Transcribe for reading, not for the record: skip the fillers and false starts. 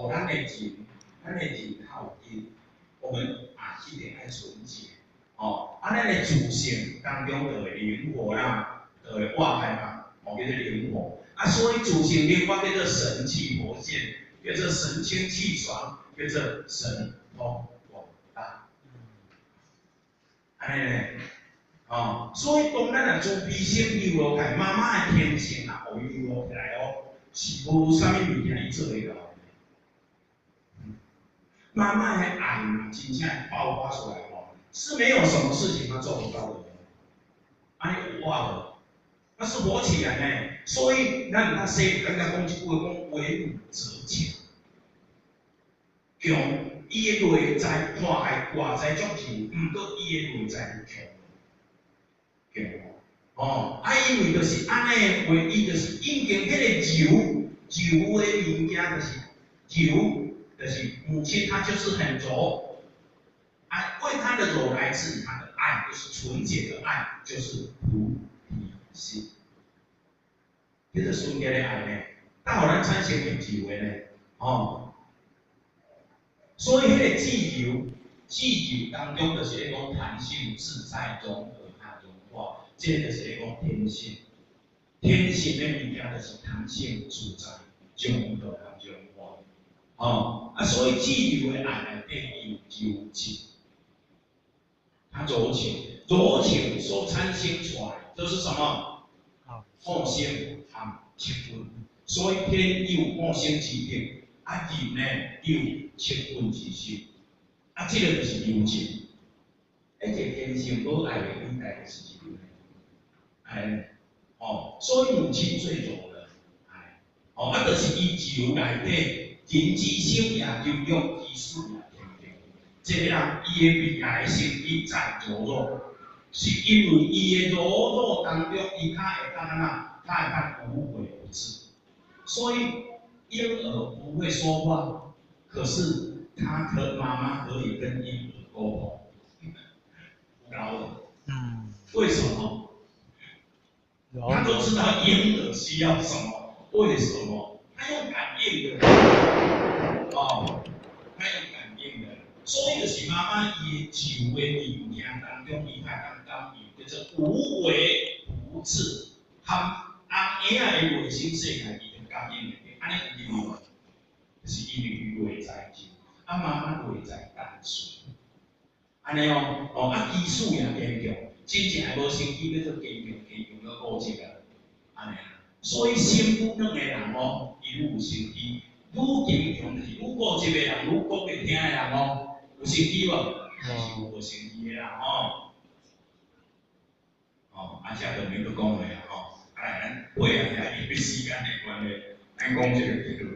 哦，咱的人靠紧，我们一定要纯洁。哦，咱的自性当中就会灵活啦，就会化开嘛，叫做灵活。所以自性灵活叫做神气活现，叫做神清气爽，叫做神通广大。安尼咧，所以当咱若自闭心留落来，妈妈的天性互伊留落起来是无啥物物件伊做袂到。妈妈的爱真正爆发出来是没有什么事情她做不到的。安尼有话无？那是活起来呢。所以咱较细刚刚讲一句话，讲为武则强。强，伊的内在看来外在足强，毋过伊的内在强。因为就是安尼话，伊就是已经迄个柔的物件，就是柔。就是母亲，她就是很柔，为她的柔来自于她的爱，就是纯洁的爱，就是菩提心。这个纯洁的爱呢，但互咱产生的智慧呢，所以迄个自由当中就是咧讲弹性、自在、融合、融化，这个就是咧讲天性。天性的物件就是弹性、自在、融合、融化。所以自由的爱内底有柔情，它柔情所产生出来就是什么？好生和七分，所以天有好生之德，人呢有七分之心，这个就是柔情。这个天性好爱的应该就是这个爱，所以母亲最柔的爱，就是伊柔内底。人之性也柔弱，其事也平平。这个人伊的未来性伊在柔弱，是因为伊的柔弱当中，伊较会当他会当无微不至。所以婴儿不会说话，可是妈妈可以跟婴儿沟通。高了，为什么？他都知道婴儿需要什么，为什么？他用感应的，他用感应的，所以就是妈妈伊智慧的物件当中，伊才当感应，叫做无微不至。含婴仔的内心世界，伊就感应的，安尼有理无？就是因为伊内在精，妈妈内在单纯，安尼技术也坚强，真正无生气，叫做坚强到固执啊，安尼。所以心不软的人伊愈有生气，愈坚强就是愈固执的人，愈讲袂听的人有生气无？是无生气的人这就免搁讲了咱配合遐因为时间的关系，咱讲这个结论